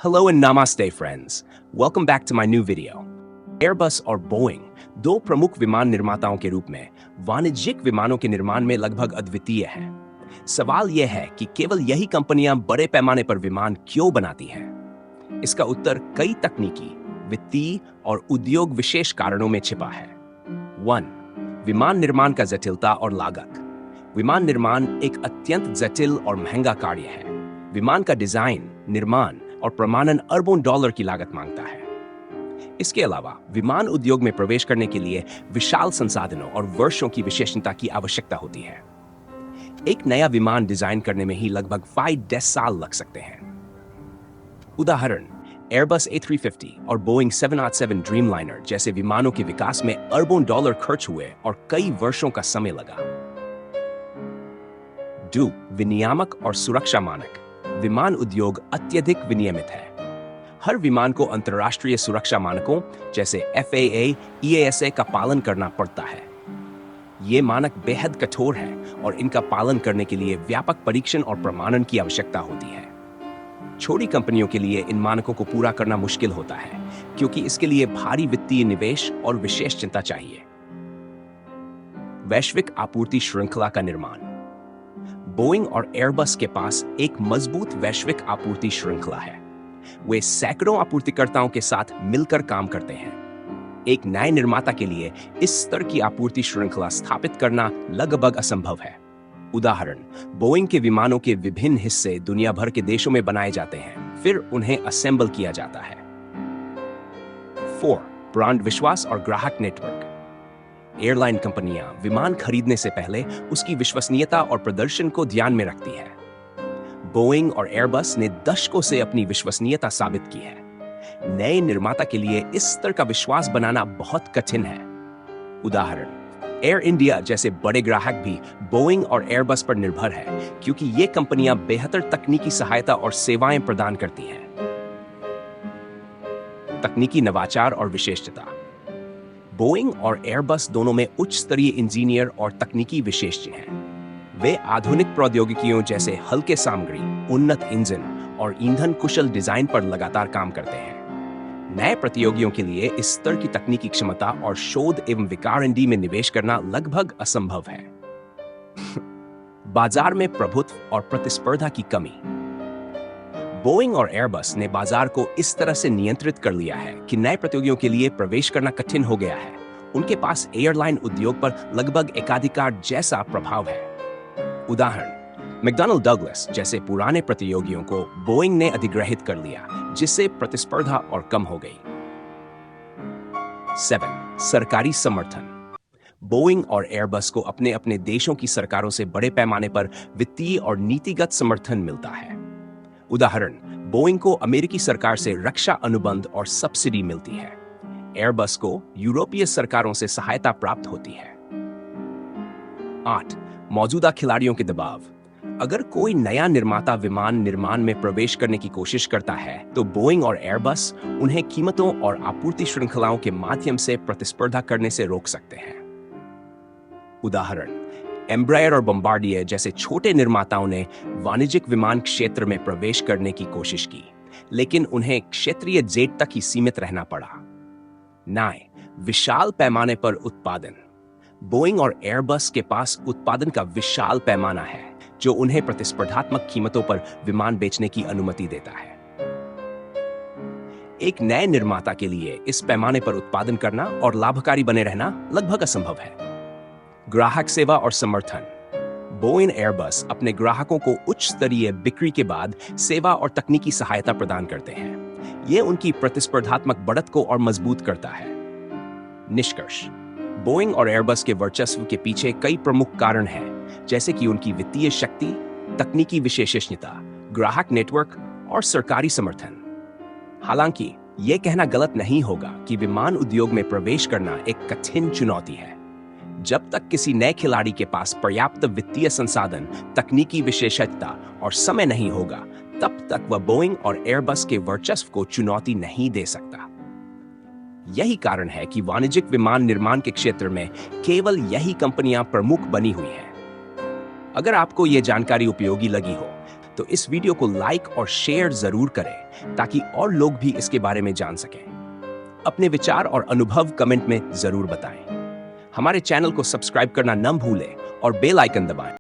Hello and namaste friends. Welcome back to my new video. Airbus और Boeing दो प्रमुख विमान निर्माताओं के रूप में वाणिज्यिक विमानों के निर्माण में लगभग अद्वितीय हैं। सवाल यह है कि केवल यही कंपनियां बड़े पैमाने पर विमान क्यों बनाती हैं? इसका उत्तर कई तकनीकी, वित्तीय और उद्योग विशेष कारणों में छिपा है। 1. विमान निर्माण का जटिलता और लागत। विमान निर्माण एक अत्यंत जटिल और महंगा कार्य है। विमान का डिजाइन, निर्माण और प्रमाणन अरबों डॉलर की लागत मांगता है। इसके अलावा विमान उद्योग में प्रवेश करने के लिए विशाल संसाधनों और वर्षों की विशेषज्ञता की आवश्यकता होती है। एक नया विमान डिजाइन करने में ही लगभग 5-10 साल लग सकते हैं। उदाहरण, एयरबस A350 और बोइंग 787 ड्रीमलाइनर जैसे विमानों के विकास में अरबों डॉलर खर्च हुए और कई वर्षों का समय लगा। 2. विनियामक और सुरक्षा मानक। विमान उद्योग अत्यधिक विनियमित है। हर विमान को अंतर्राष्ट्रीय सुरक्षा मानकों जैसे FAA, EASA का पालन करना पड़ता है। ये मानक बेहद कठोर हैं और इनका पालन करने के लिए व्यापक परीक्षण और प्रमाणन की आवश्यकता होती है। छोटी कंपनियों के लिए इन मानकों को पूरा करना मुश्किल होता है क्योंकि इसके लिए भारी वित्तीय निवेश और विशेष चिंता चाहिए। वैश्विक आपूर्ति श्रृंखला का निर्माण। बोइंग और एयरबस के पास एक मजबूत वैश्विक आपूर्ति श्रृंखला है। वे सैकड़ों आपूर्तिकर्ताओं के साथ मिलकर काम करते हैं। एक नए निर्माता के लिए इस स्तर की आपूर्ति श्रृंखला स्थापित करना लगभग असंभव है। उदाहरण, बोइंग के विमानों के विभिन्न हिस्से दुनिया भर के देशों में बनाए जाते हैं, फिर उन्हें असेंबल किया जाता है। 4. ब्रांड विश्वास और ग्राहक नेटवर्क। एयरलाइन कंपनियां विमान खरीदने से पहले उसकी विश्वसनीयता और प्रदर्शन को ध्यान में रखती है। बोइंग और एयरबस ने दशकों से अपनी विश्वसनीयता साबित की है। नए निर्माता के लिए इस स्तर का विश्वास बनाना बहुत कठिन है। उदाहरण, एयर इंडिया जैसे बड़े ग्राहक भी बोइंग और एयरबस पर निर्भर है क्योंकि ये कंपनियां बेहतर तकनीकी सहायता और सेवाएं प्रदान करती हैं। तकनीकी नवाचार और विशेषता। बोइंग और एयरबस दोनों में उच्च स्तरीय इंजीनियर और तकनीकी विशेषज्ञ हैं। वे आधुनिक प्रौद्योगिकियों जैसे हल्के सामग्री, उन्नत इंजन और ईंधन कुशल डिजाइन पर लगातार काम करते हैं। नए प्रतियोगियों के लिए इस स्तर की तकनीकी क्षमता और शोध एवं R&D में निवेश करना लगभग असंभव है। बाजार में प्रभुत्व और प्रतिस्पर्धा की कमी। बोइंग और एयरबस ने बाजार को इस तरह से नियंत्रित कर लिया है कि नए प्रतियोगियों के लिए प्रवेश करना कठिन हो गया है। उनके पास एयरलाइन उद्योग पर लगभग एकाधिकार जैसा प्रभाव है। उदाहरण, मैकडॉनल्ड डगलस जैसे पुराने प्रतियोगियों को बोइंग ने अधिग्रहित कर लिया, जिससे प्रतिस्पर्धा और कम हो गई। 7. सरकारी समर्थन। बोइंग और एयरबस को अपने अपने देशों की सरकारों से बड़े पैमाने पर वित्तीय और नीतिगत समर्थन मिलता है। उदाहरण, बोइंग को अमेरिकी सरकार से रक्षा अनुबंध और सब्सिडी मिलती है। एयरबस को यूरोपीय सरकारों से सहायता प्राप्त होती है। 8. मौजूदा खिलाड़ियों के दबाव। अगर कोई नया निर्माता विमान निर्माण में प्रवेश करने की कोशिश करता है तो बोइंग और एयरबस उन्हें कीमतों और आपूर्ति श्रृंखलाओं के माध्यम से प्रतिस्पर्धा करने से रोक सकते हैं। उदाहरण, एम्ब्रायर और बम्बार्डियर जैसे छोटे निर्माताओं ने वाणिज्यिक विमान क्षेत्र में प्रवेश करने की कोशिश की, लेकिन उन्हें क्षेत्रीय जेट तक ही सीमित रहना पड़ा। 9. विशाल पैमाने पर उत्पादन। बोइंग और एयरबस के पास उत्पादन का विशाल पैमाना है जो उन्हें प्रतिस्पर्धात्मक कीमतों पर विमान बेचने की अनुमति देता है। एक नए निर्माता के लिए इस पैमाने पर उत्पादन करना और लाभकारी बने रहना लगभग असंभव है। ग्राहक सेवा और समर्थन। बोइंग एयरबस अपने ग्राहकों को उच्च स्तरीय बिक्री के बाद सेवा और तकनीकी सहायता प्रदान करते हैं। यह उनकी प्रतिस्पर्धात्मक बढ़त को और मजबूत करता है। निष्कर्ष, बोइंग और एयरबस के वर्चस्व के पीछे कई प्रमुख कारण हैं, जैसे कि उनकी वित्तीय शक्ति, तकनीकी विशेषज्ञता, ग्राहक नेटवर्क और सरकारी समर्थन। हालांकि यह कहना गलत नहीं होगा कि विमान उद्योग में प्रवेश करना एक कठिन चुनौती है। जब तक किसी नए खिलाड़ी के पास पर्याप्त वित्तीय संसाधन, तकनीकी विशेषज्ञता और समय नहीं होगा, तब तक वह बोइंग और एयरबस के वर्चस्व को चुनौती नहीं दे सकता। यही कारण है कि वाणिज्यिक विमान निर्माण के क्षेत्र में केवल यही कंपनियां प्रमुख बनी हुई हैं। अगर आपको यह जानकारी उपयोगी लगी हो तो इस वीडियो को लाइक और शेयर जरूर करें ताकि और लोग भी इसके बारे में जान सकें। अपने विचार और अनुभव कमेंट में जरूर बताएं। हमारे चैनल को सब्सक्राइब करना न भूलें और बेल आइकन दबाएं।